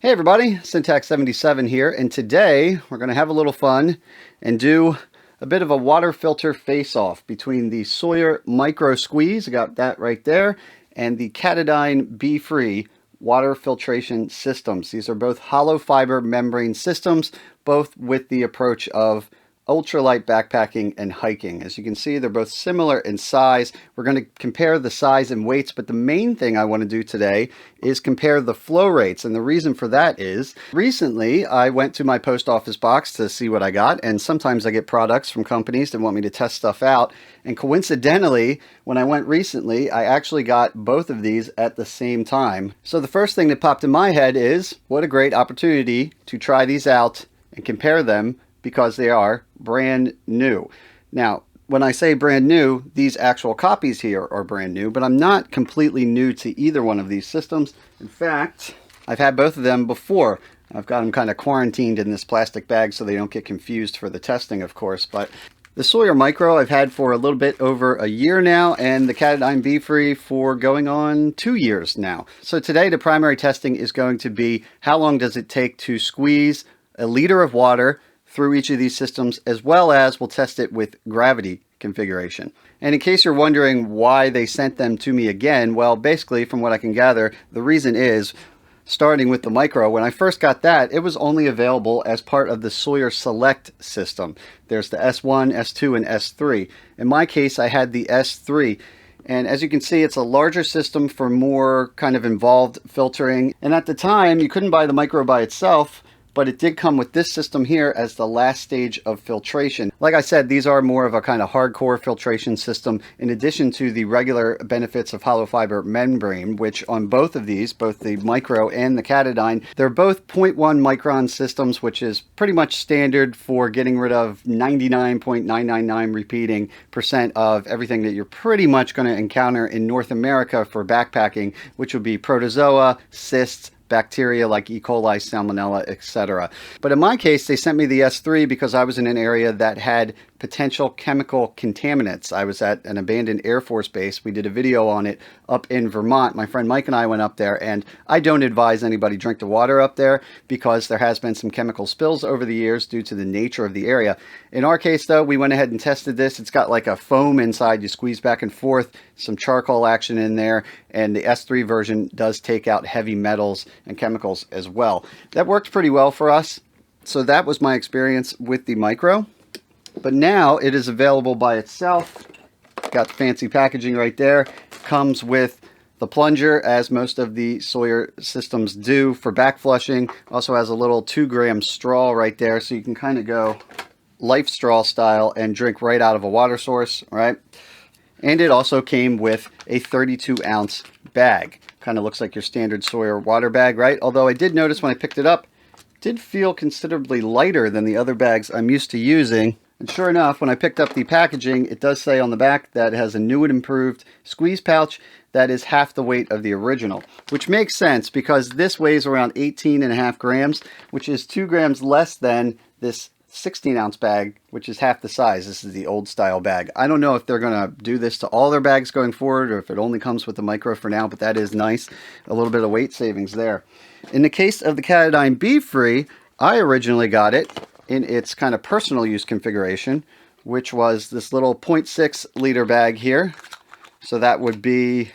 Hey everybody, Syntax77 here, and today we're going to have a little fun and do a bit of a water filter face-off between the Sawyer Micro Squeeze, I got that right there, and the Katadyn BeFree water filtration systems. These are both hollow fiber membrane systems, both with the approach of ultralight backpacking and hiking. As you can see, they're both similar in size. We're going to compare the size and weights, but the main thing I want to do today is compare the flow rates. And the reason for that is recently I went to my post office box to see what I got, and sometimes I get products from companies that want me to test stuff out. And coincidentally, when I went recently, I actually got both of these at the same time. So the first thing that popped in my head is, what a great opportunity to try these out and compare them, because they are brand new. Now, when I say brand new, these actual copies here are brand new, but I'm not completely new to either one of these systems. In fact, I've had both of them before. I've got them kind of quarantined in this plastic bag so they don't get confused for the testing, of course. But the Sawyer Micro I've had for a little bit over a year now, and the Katadyn BeFree for going on 2 years now. So today the primary testing is going to be how long does it take to squeeze a liter of water through each of these systems, as well as we'll test it with gravity configuration. And in case you're wondering why they sent them to me again, well, basically from what I can gather, the reason is, starting with the Micro, when I first got that, it was only available as part of the Sawyer Select system. There's the S1, S2, and S3. In my case, I had the S3. And as you can see, it's a larger system for more kind of involved filtering. And at the time, you couldn't buy the Micro by itself, but it did come with this system here as the last stage of filtration. Like I said, these are more of a kind of hardcore filtration system, in addition to the regular benefits of hollow fiber membrane, which on both of these, both the Micro and the Katadyn, they're both 0.1 micron systems, which is pretty much standard for getting rid of 99.999 repeating percent of everything that you're pretty much going to encounter in North America for backpacking, which would be protozoa, cysts, bacteria like E. coli, salmonella, etc. But in my case, they sent me the S3 because I was in an area that had potential chemical contaminants. I was at an abandoned Air Force base. We did a video on it up in Vermont. My friend Mike and I went up there, and I don't advise anybody drink the water up there because there has been some chemical spills over the years due to the nature of the area. In our case, though, we went ahead and tested this. It's got like a foam inside. You squeeze back and forth, some charcoal action in there, and the S3 version does take out heavy metals and chemicals as well. That worked pretty well for us. So that was my experience with the Micro. But now it is available by itself. Got the fancy packaging right there. Comes with the plunger, as most of the Sawyer systems do for back flushing. Also has a little 2-gram straw right there, so you can kind of go life straw style and drink right out of a water source, right? And it also came with a 32-ounce bag. Kind of looks like your standard Sawyer water bag, right? Although I did notice when I picked it up, it did feel considerably lighter than the other bags I'm used to using. And sure enough, when I picked up the packaging, it does say on the back that it has a new and improved squeeze pouch that is half the weight of the original, which makes sense because this weighs around 18.5 grams, which is 2 grams less than this 16-ounce bag, which is half the size. This is the old style bag. I don't know if they're going to do this to all their bags going forward or if it only comes with the Micro for now, but that is nice. A little bit of weight savings there. In the case of the Katadyn BeFree, I originally got it in its kind of personal use configuration, which was this little 0.6 liter bag here. So that would be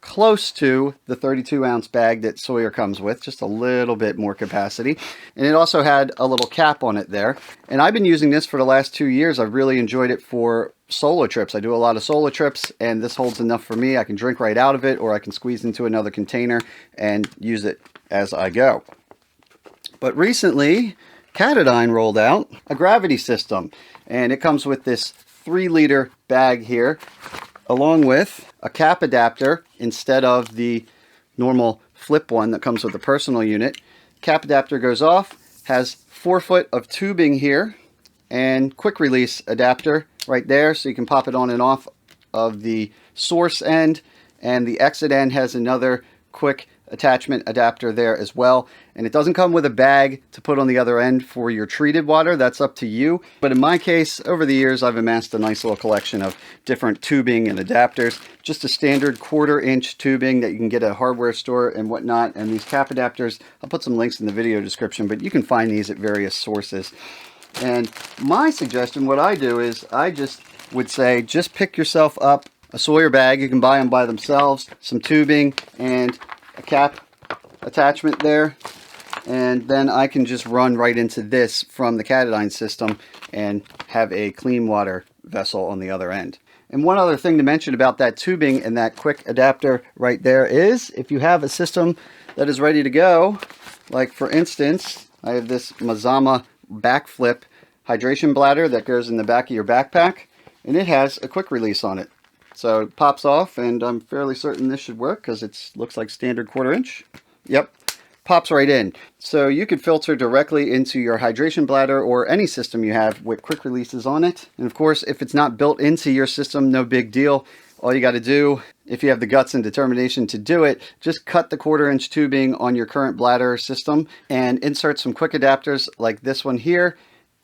close to the 32-ounce bag that Sawyer comes with, just a little bit more capacity. And it also had a little cap on it there. And I've been using this for the last 2 years. I've really enjoyed it for solo trips. I do a lot of solo trips, and this holds enough for me. I can drink right out of it, or I can squeeze into another container and use it as I go. But recently, Katadyn rolled out a gravity system, and it comes with this 3-liter bag here, along with a cap adapter instead of the normal flip one that comes with the personal unit. Cap adapter goes off, has 4 foot of tubing here, and quick release adapter right there, so you can pop it on and off of the source end, and the exit end has another quick attachment adapter there as well. And it doesn't come with a bag to put on the other end for your treated water. That's up to you. But in my case, over the years, I've amassed a nice little collection of different tubing and adapters. Just a standard 1/4-inch tubing that you can get at a hardware store and whatnot. And these cap adapters, I'll put some links in the video description, but you can find these at various sources. And my suggestion, what I do is I just would say, just pick yourself up a Sawyer bag. You can buy them by themselves, some tubing and a cap attachment there, and then I can just run right into this from the Katadyn system and have a clean water vessel on the other end. And one other thing to mention about that tubing and that quick adapter right there is, if you have a system that is ready to go, like for instance, I have this Mazama backflip hydration bladder that goes in the back of your backpack, and it has a quick release on it. So it pops off, and I'm fairly certain this should work because it looks like standard 1/4-inch. Yep, pops right in. So you could filter directly into your hydration bladder or any system you have with quick releases on it. And of course, if it's not built into your system, no big deal. All you got to do, if you have the guts and determination to do it, just cut the 1/4-inch tubing on your current bladder system and insert some quick adapters like this one here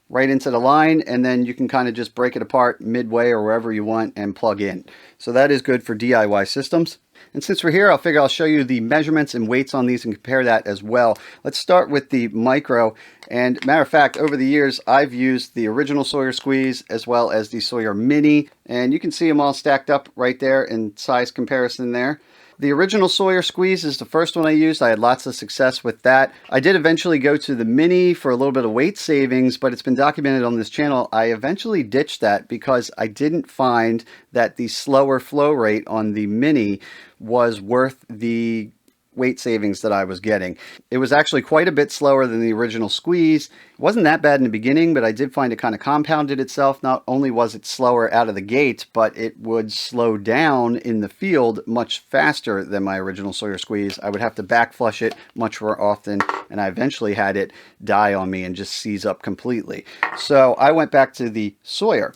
right into the line, and then you can kind of just break it apart midway or wherever you want and plug in. So that is good for DIY systems. And since we're here, I'll show you the measurements and weights on these and compare that as well. Let's start with the Micro. And matter of fact, over the years, I've used the original Sawyer Squeeze as well as the Sawyer Mini. And you can see them all stacked up right there in size comparison there. The original Sawyer Squeeze is the first one I used. I had lots of success with that. I did eventually go to the Mini for a little bit of weight savings, but it's been documented on this channel. I eventually ditched that because I didn't find that the slower flow rate on the Mini was worth the weight savings that I was getting. It was actually quite a bit slower than the original Squeeze. It wasn't that bad in the beginning, but I did find it kind of compounded itself. Not only was it slower out of the gate, but it would slow down in the field much faster than my original Sawyer Squeeze. I would have to back flush it much more often, and I eventually had it die on me and just seize up completely. So I went back to the Sawyer.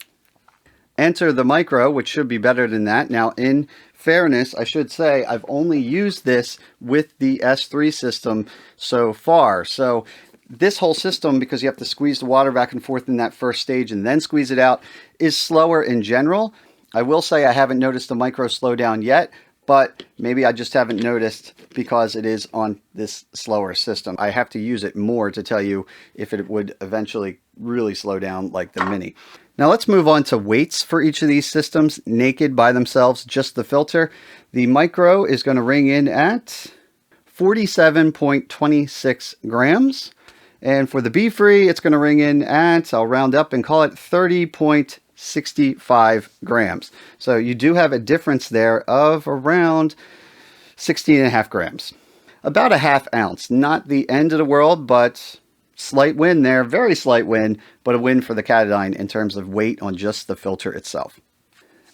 Enter the Micro, which should be better than that. Now, in fairness, I should say I've only used this with the S3 system so far. So this whole system, because you have to squeeze the water back and forth in that first stage and then squeeze it out, is slower in general. I will say I haven't noticed the Micro slow down yet, but maybe I just haven't noticed because it is on this slower system. I have to use it more to tell you if it would eventually really slow down like the Mini. Now let's move on to weights for each of these systems, naked by themselves, just the filter. The Micro is going to ring in at 47.26 grams. And for the BeFree, it's going to ring in at, I'll round up and call it 30.65 grams. So you do have a difference there of around 16.5 grams. About a ½ ounce. Not the end of the world, but slight win there, very slight win, but a win for the Katadyn in terms of weight on just the filter itself.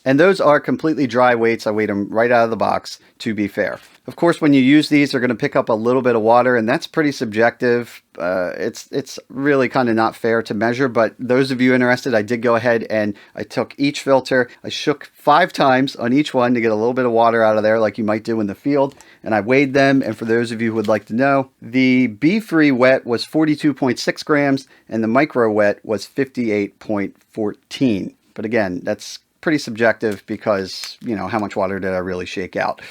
And those are completely dry weights. I weighed them right out of the box, to be fair. Of course, when you use these, they're going to pick up a little bit of water, and that's pretty subjective. It's really kind of not fair to measure, but those of you interested, I did go ahead and I took each filter. I shook 5 times on each one to get a little bit of water out of there like you might do in the field, and I weighed them. And for those of you who would like to know, the BeFree wet was 42.6 grams, and the Micro wet was 58.14. But again, that's pretty subjective because, you know, how much water did I really shake out?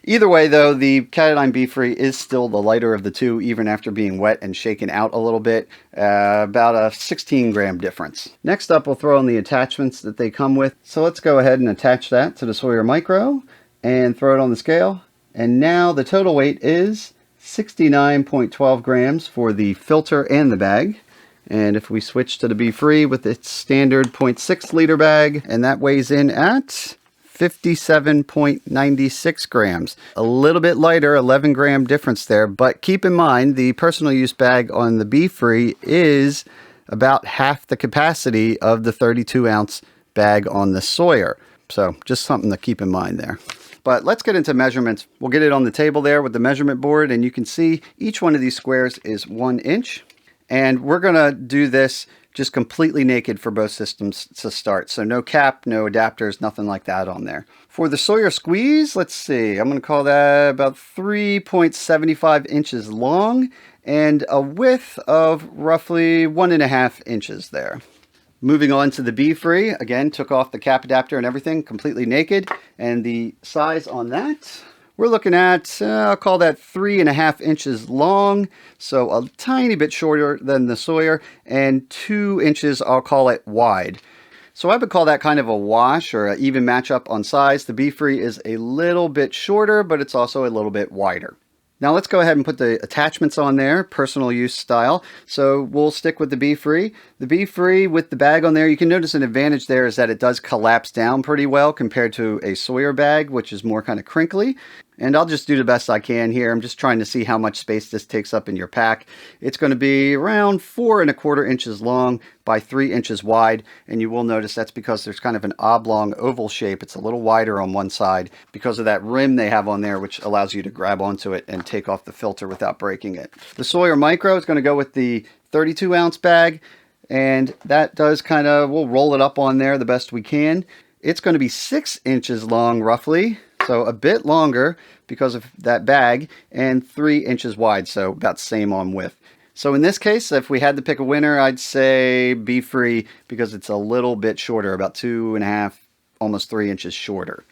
Either way, though, the Katadyn BeFree is still the lighter of the two, even after being wet and shaken out a little bit, about a 16-gram difference. Next up, we'll throw in the attachments that they come with. So let's go ahead and attach that to the Sawyer Micro and throw it on the scale. And now the total weight is 69.12 grams for the filter and the bag. And if we switch to the BeFree with its standard 0.6 liter bag, and that weighs in at 57.96 grams. A little bit lighter, 11 gram difference there, but keep in mind the personal use bag on the BeFree is about half the capacity of the 32 ounce bag on the Sawyer. So just something to keep in mind there. But let's get into measurements. We'll get it on the table there with the measurement board, and you can see each one of these squares is 1 inch. And we're going to do this just completely naked for both systems to start. So no cap, no adapters, nothing like that on there. For the Sawyer Squeeze, let's see, I'm going to call that about 3.75 inches long and a width of roughly 1.5 inches there. Moving on to the BeFree, again, took off the cap adapter and everything, completely naked. And the size on that, we're looking at, I'll call that 3.5 inches long, so a tiny bit shorter than the Sawyer, and 2 inches, I'll call it, wide. So I would call that kind of a wash or an even matchup on size. The BeFree is a little bit shorter, but it's also a little bit wider. Now let's go ahead and put the attachments on there, personal use style. So we'll stick with the BeFree. The BeFree with the bag on there, you can notice an advantage there is that it does collapse down pretty well compared to a Sawyer bag, which is more kind of crinkly. And I'll just do the best I can here. I'm just trying to see how much space this takes up in your pack. It's going to be around 4.25 inches long by 3 inches wide. And you will notice that's because there's kind of an oblong oval shape. It's a little wider on one side because of that rim they have on there, which allows you to grab onto it and take off the filter without breaking it. The Saywer Micro is going to go with the 32-ounce bag. And that does kind of, we'll roll it up on there the best we can. It's going to be 6 inches long roughly. So a bit longer because of that bag, and 3 inches wide, so about same on width. So in this case, if we had to pick a winner, I'd say BeFree because it's a little bit shorter, about 2.5, almost 3 inches shorter.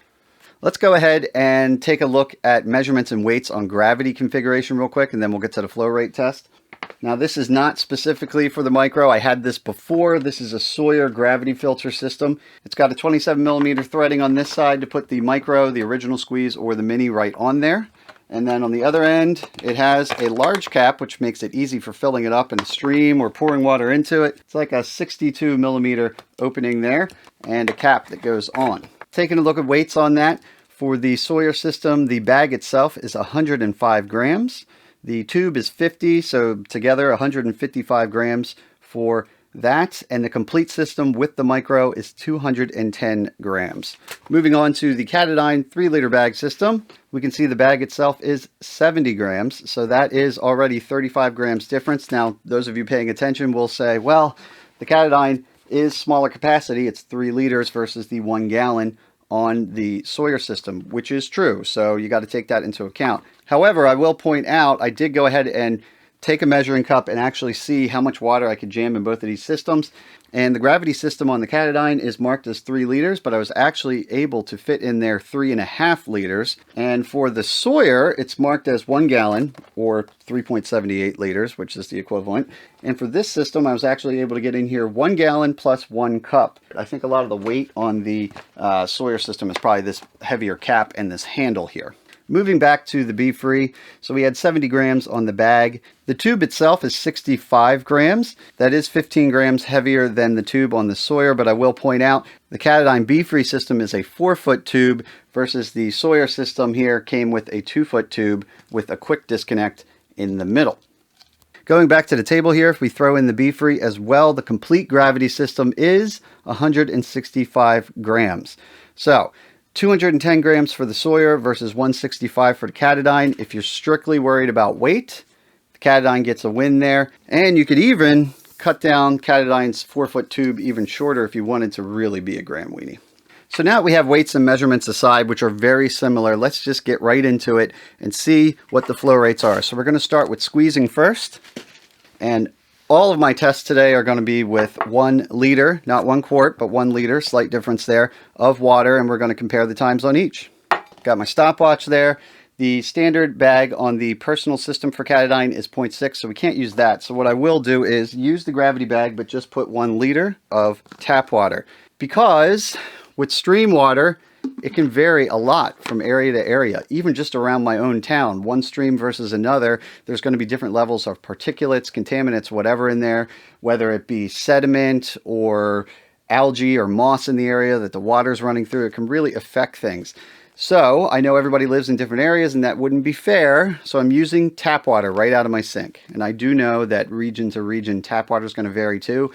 Let's go ahead and take a look at measurements and weights on gravity configuration real quick, and then we'll get to the flow rate test. Now this is not specifically for the Micro. I had this before. This is a Sawyer gravity filter system. It's got a 27mm threading on this side to put the Micro, the original Squeeze, or the Mini right on there. And then on the other end, it has a large cap, which makes it easy for filling it up in a stream or pouring water into it. It's like a 62mm opening there and a cap that goes on. Taking a look at weights on that, for the Sawyer system, the bag itself is 105 grams. The tube is 50, so together 155 grams for that. And the complete system with the Micro is 210 grams. Moving on to the Katadyn 3-liter bag system, we can see the bag itself is 70 grams. So that is already 35 grams difference. Now, those of you paying attention will say, well, the Katadyn is smaller capacity. It's 3 liters versus the 1 gallon on the Sawyer system, which is true. So you got to take that into account. However, I will point out, I did go ahead and take a measuring cup and actually see how much water I could jam in both of these systems. And the gravity system on the Katadyn is marked as 3 liters, but I was actually able to fit in there 3.5 liters. And for the Sawyer, it's marked as 1 gallon or 3.78 liters, which is the equivalent. And for this system, I was actually able to get in here 1 gallon plus 1 cup. I think a lot of the weight on the Sawyer system is probably this heavier cap and this handle here. Moving back to the BeFree, so we had 70 grams on the bag. The tube itself is 65 grams. That is 15 grams heavier than the tube on the Sawyer, but I will point out the Katadyn BeFree system is a 4-foot tube versus the Sawyer system here came with a 2-foot tube with a quick disconnect in the middle. Going back to the table here, if we throw in the BeFree as well, the complete gravity system is 165 grams. So 210 grams for the Sawyer versus 165 for the Katadyn. If you're strictly worried about weight, the Katadyn gets a win there. And you could even cut down Katadyn's 4-foot tube even shorter if you wanted to really be a gram weenie. So now we have weights and measurements aside, which are very similar. Let's just get right into it and see what the flow rates are. So we're going to start with squeezing first. And all of my tests today are going to be with 1 liter, not 1 quart, but 1 liter, slight difference there, of water, and we're going to compare the times on each. Got my stopwatch there. The standard bag on the personal system for Katadyn is 0.6, so we can't use that. So what I will do is use the gravity bag, but just put 1 liter of tap water. Because with stream water, it can vary a lot from area to area, even just around my own town. One stream versus another, there's going to be different levels of particulates, contaminants, whatever in there, whether it be sediment or algae or moss in the area that the water's running through. It can really affect things. So I know everybody lives in different areas and that wouldn't be fair. So I'm using tap water right out of my sink. And I do know that region to region tap water is going to vary too.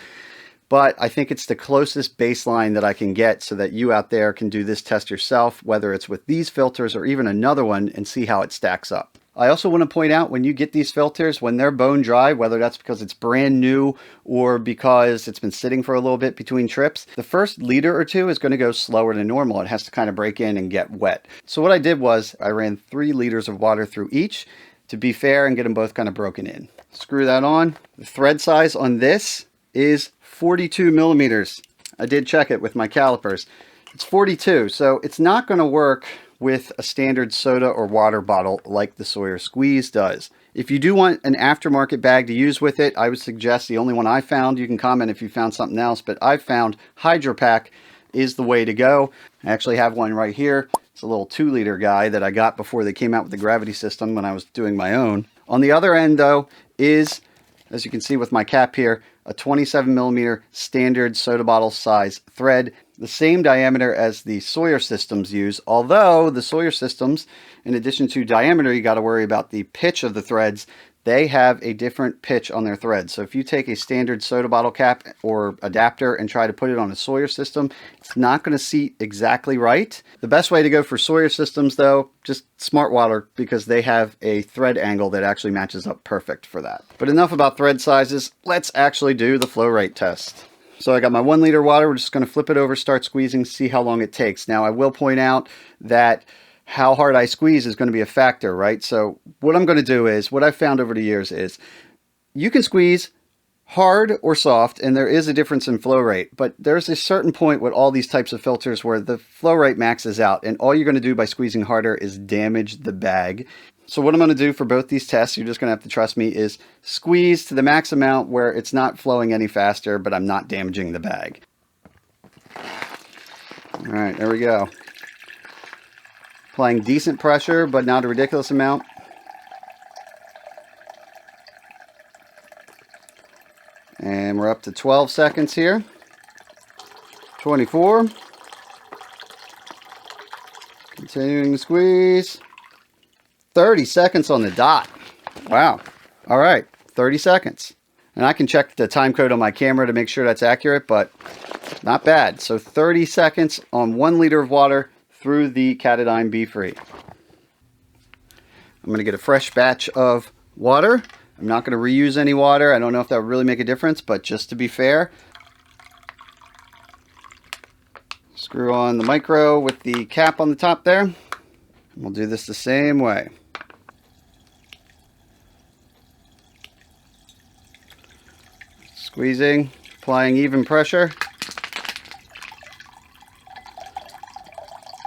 But I think it's the closest baseline that I can get so that you out there can do this test yourself, whether it's with these filters or even another one, and see how it stacks up. I also want to point out, when you get these filters, when they're bone dry, whether that's because it's brand new or because it's been sitting for a little bit between trips, the first liter or two is going to go slower than normal. It has to kind of break in and get wet. So what I did was I ran 3 liters of water through each to be fair and get them both kind of broken in. Screw that on. The thread size on this is 42 millimeters. I did check it with my calipers. It's 42, so it's not going to work with a standard soda or water bottle like the Sawyer Squeeze does. If you do want an aftermarket bag to use with it, I would suggest the only one I found, you can comment if you found something else, but I found Hydro Pack is the way to go. I actually have one right here. It's a little 2-liter guy that I got before they came out with the gravity system when I was doing my own. On the other end though is, as you can see with my cap here, a 27 millimeter standard soda bottle size thread, the same diameter as the Sawyer systems use, although the Sawyer systems, in addition to diameter, you got to worry about the pitch of the threads. They have a different pitch on their threads. So if you take a standard soda bottle cap or adapter and try to put it on a Sawyer system, it's not going to seat exactly right. The best way to go for Sawyer systems though, just Smart Water, because they have a thread angle that actually matches up perfect for that. But enough about thread sizes. Let's actually do the flow rate test. So I got my 1 liter water. We're just going to flip it over, start squeezing, see how long it takes. Now I will point out that how hard I squeeze is going to be a factor, right? So what I'm going to do is, what I've found over the years is, you can squeeze hard or soft, and there is a difference in flow rate, but there's a certain point with all these types of filters where the flow rate maxes out, and all you're going to do by squeezing harder is damage the bag. So what I'm going to do for both these tests, you're just going to have to trust me, is squeeze to the max amount where it's not flowing any faster, but I'm not damaging the bag. All right, there we go. Applying decent pressure, but not a ridiculous amount. And we're up to 12 seconds here. 24. Continuing to squeeze. 30 seconds on the dot. Wow. All right, 30 seconds. And I can check the time code on my camera to make sure that's accurate, but not bad. So 30 seconds on 1 liter of water through the Katadyn BeFree. I'm going to get a fresh batch of water. I'm not going to reuse any water. I don't know if that would really make a difference, but just to be fair, screw on the micro with the cap on the top there. We'll do this the same way. Squeezing, applying even pressure.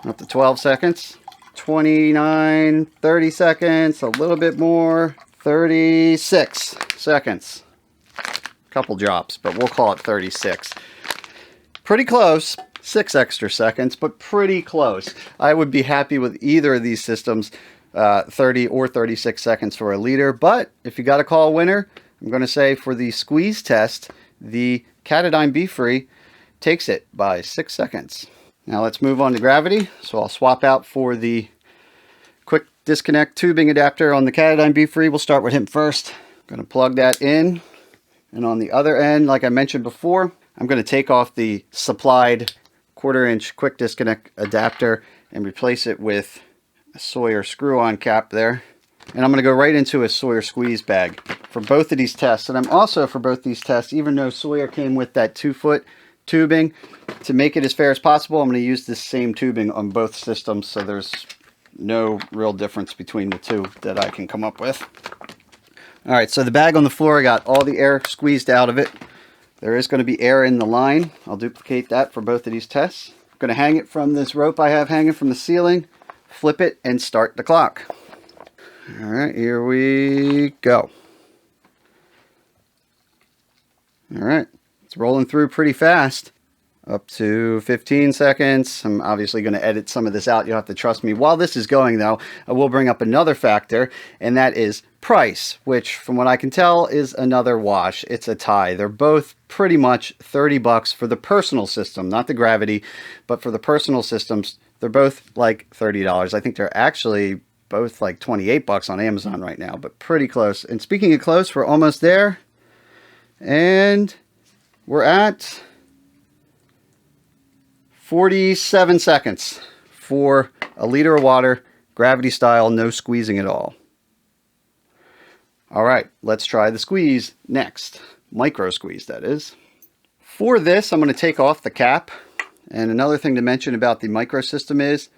Up to 12 seconds. 29, 30 seconds, a little bit more. 36 seconds. Couple drops, but we'll call it 36. Pretty close. 6 extra seconds, but pretty close. I would be happy with either of these systems, 30 or 36 seconds for a liter. But if you got to call a winner, I'm going to say for the squeeze test, the Katadyn BeFree takes it by 6 seconds. Now let's move on to gravity. So I'll swap out for the quick disconnect tubing adapter on the Katadyn BeFree. We'll start with him first. I'm going to plug that in. And on the other end, like I mentioned before, I'm going to take off the supplied 1/4 inch quick disconnect adapter and replace it with a Sawyer screw-on cap there. And I'm going to go right into a Sawyer squeeze bag for both of these tests. And I'm also, for both these tests, even though Sawyer came with that 2-foot tubing, to make it as fair as possible, I'm going to use this same tubing on both systems, so there's no real difference between the two that I can come up with. All right, so the bag on the floor, I got all the air squeezed out of it. There is going to be air in the line. I'll duplicate that for both of these tests. I'm going to hang it from this rope I have hanging from the ceiling, flip it, and start the clock. All right, here we go. All right, it's rolling through pretty fast. Up to 15 seconds. I'm obviously going to edit some of this out. You'll have to trust me. While this is going, though, I will bring up another factor, and that is price, which, from what I can tell, is another wash. It's a tie. They're both pretty much 30 bucks for the personal system, not the gravity, but for the personal systems, they're both like $30. I think they're actually both like 28 bucks on Amazon right now, but pretty close. And speaking of close, we're almost there. And we're at 47 seconds for a liter of water, gravity style, no squeezing at all. All right, let's try the squeeze next. Micro squeeze, that is. For this, I'm going to take off the cap. And another thing to mention about the micro system is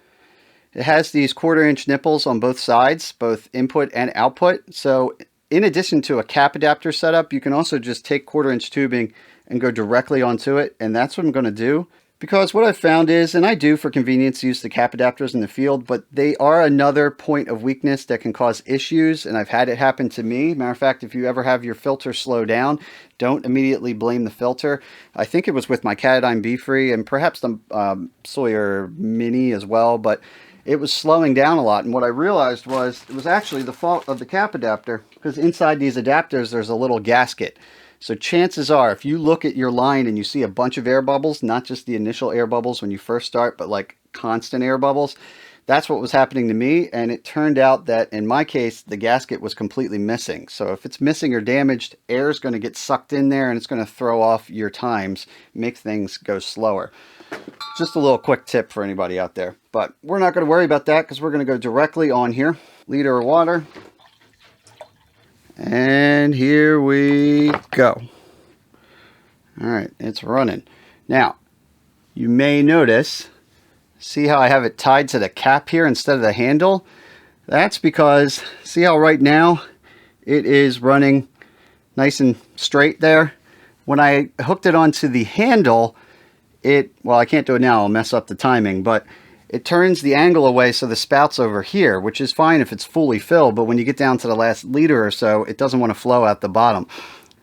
it has these 1/4 inch nipples on both sides, both input and output. So in addition to a cap adapter setup, you can also just take 1/4 inch tubing and go directly onto it. And that's what I'm going to do. Because what I've found is, and I do for convenience use the cap adapters in the field, but they are another point of weakness that can cause issues, and I've had it happen to me. Matter of fact, if you ever have your filter slow down, don't immediately blame the filter. I think it was with my Katadyn BeFree and perhaps the Sawyer Mini as well, but it was slowing down a lot, and what I realized was it was actually the fault of the cap adapter, because inside these adapters there's a little gasket. So chances are, if you look at your line and you see a bunch of air bubbles, not just the initial air bubbles when you first start, but like constant air bubbles, that's what was happening to me. And it turned out that in my case, the gasket was completely missing. So if it's missing or damaged, air is going to get sucked in there and it's going to throw off your times, make things go slower. Just a little quick tip for anybody out there. But we're not going to worry about that because we're going to go directly on here. Liter of water. And here we go. All right, it's running. Now, you may notice, see how I have it tied to the cap here instead of the handle? That's because, see how right now it is running nice and straight there? When I hooked it onto the handle, well, I can't do it now, I'll mess up the timing, but it turns the angle away so the spout's over here, which is fine if it's fully filled, but when you get down to the last liter or so, it doesn't want to flow out the bottom.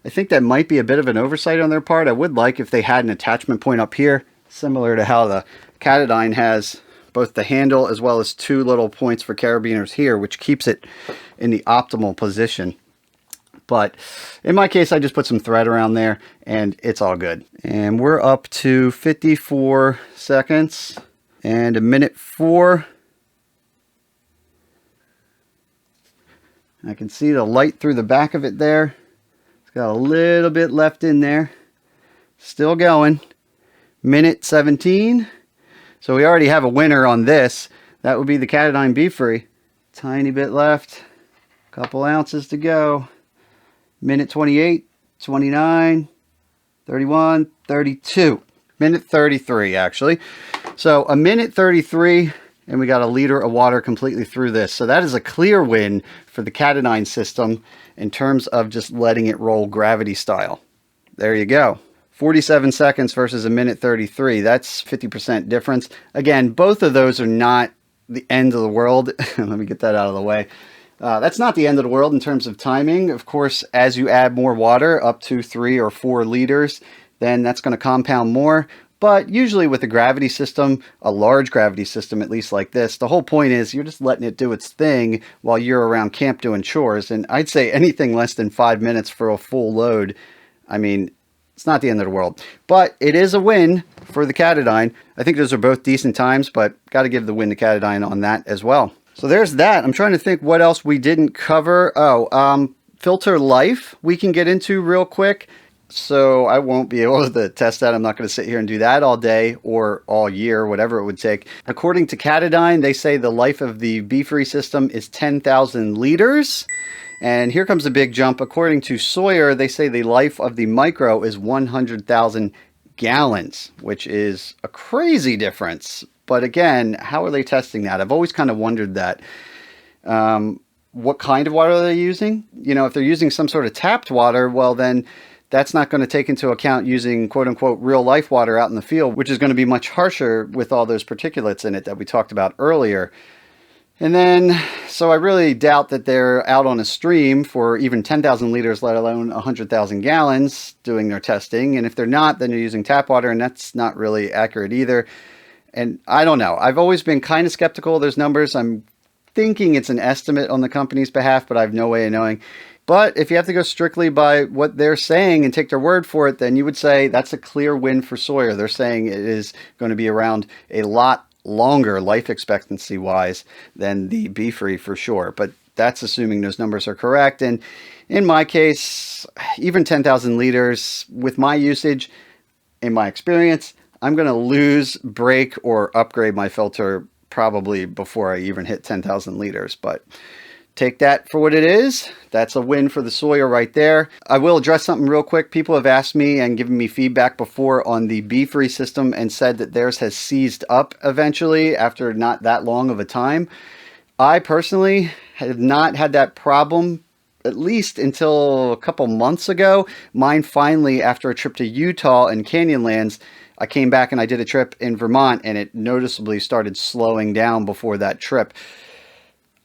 I think that might be a bit of an oversight on their part. I would like if they had an attachment point up here, similar to how the Katadyn has both the handle as well as 2 little points for carabiners here, which keeps it in the optimal position. But in my case, I just put some thread around there and it's all good. And we're up to 54 seconds. And a minute 4. I can see the light through the back of it there. It's got a little bit left in there. Still going. Minute 17. So we already have a winner on this. That would be the Katadyn BeFree. Tiny bit left. Couple ounces to go. Minute 28, 29, 31, 32. Minute 33 actually. So a minute 33 and we got a liter of water completely through this. So that is a clear win for the Katadyn system in terms of just letting it roll gravity style. There you go. 47 seconds versus a minute 33. That's 50% difference. Again, both of those are not the end of the world. Let me get that out of the way. That's not the end of the world in terms of timing. Of course, as you add more water up to 3 or 4 liters, then that's going to compound more. But usually with a gravity system, a large gravity system, at least like this, the whole point is you're just letting it do its thing while you're around camp doing chores. And I'd say anything less than 5 minutes for a full load, I mean, it's not the end of the world. But it is a win for the Katadyn. I think those are both decent times, but got to give the win to Katadyn on that as well. So there's that. I'm trying to think what else we didn't cover. Filter life we can get into real quick. So I won't be able to test that. I'm not going to sit here and do that all day or all year, whatever it would take. According to Katadyn, they say the life of the BeFree system is 10,000 liters. And here comes a big jump. According to Sawyer, they say the life of the Micro is 100,000 gallons, which is a crazy difference. But again, how are they testing that? I've always kind of wondered that. What kind of water are they using? You know, if they're using some sort of tapped water, well then that's not going to take into account using quote-unquote real-life water out in the field, which is going to be much harsher with all those particulates in it that we talked about earlier. And then, so I really doubt that they're out on a stream for even 10,000 liters, let alone 100,000 gallons doing their testing. And if they're not, then they're using tap water, and that's not really accurate either. And I don't know. I've always been kind of skeptical of those numbers. I'm thinking it's an estimate on the company's behalf, but I have no way of knowing. But if you have to go strictly by what they're saying and take their word for it, then you would say that's a clear win for Sawyer. They're saying it is going to be around a lot longer life expectancy wise than the BeFree for sure. But that's assuming those numbers are correct. And in my case, even 10,000 liters with my usage, in my experience, I'm going to lose, break, or upgrade my filter probably before I even hit 10,000 liters. But take that for what it is. That's a win for the Sawyer right there. I will address something real quick. People have asked me and given me feedback before on the BeFree system and said that theirs has seized up eventually after not that long of a time. I personally have not had that problem, at least until a couple months ago. Mine finally, after a trip to Utah and Canyonlands, I came back and I did a trip in Vermont, and it noticeably started slowing down before that trip.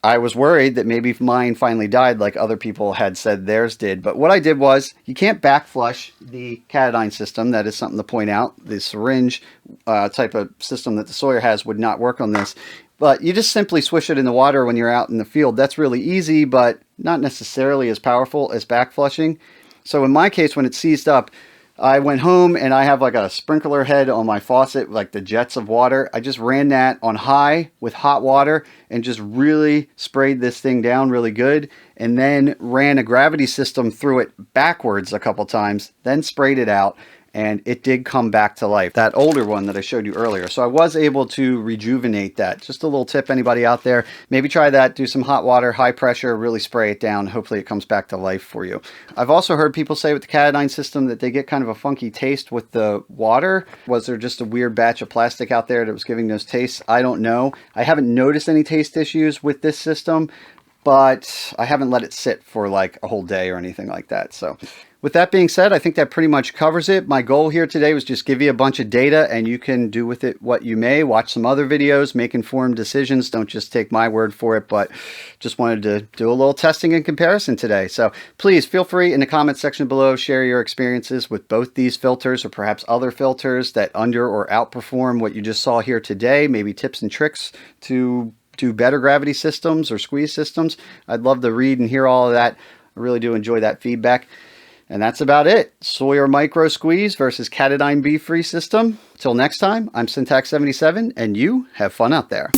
I was worried that maybe mine finally died like other people had said theirs did. But what I did was, you can't back flush the Katadyn system. That is something to point out. The syringe type of system that the Sawyer has would not work on this. But you just simply swish it in the water when you're out in the field. That's really easy, but not necessarily as powerful as back flushing. So in my case, when it seized up, I went home and I have like a sprinkler head on my faucet, like the jets of water. I just ran that on high with hot water and just really sprayed this thing down really good, and then ran a gravity system through it backwards a couple times, then sprayed it out, and it did come back to life. That older one that I showed you earlier. So I was able to rejuvenate that. Just a little tip, anybody out there, maybe try that. Do some hot water, high pressure, really spray it down. Hopefully it comes back to life for you. I've also heard people say with the Katadyn system that they get kind of a funky taste with the water. Was there just a weird batch of plastic out there that was giving those tastes? I don't know. I haven't noticed any taste issues with this system, but I haven't let it sit for like a whole day or anything like that. So with that being said, I think that pretty much covers it. My goal here today was just give you a bunch of data, and you can do with it what you may. Watch some other videos, make informed decisions. Don't just take my word for it, but just wanted to do a little testing and comparison today. So please feel free in the comment section below, share your experiences with both these filters or perhaps other filters that under or outperform what you just saw here today. Maybe tips and tricks to do better gravity systems or squeeze systems. I'd love to read and hear all of that. I really do enjoy that feedback. And that's about it. Sawyer Micro Squeeze versus Katadyn BeFree system. Till next time, I'm Syntax77, and you have fun out there.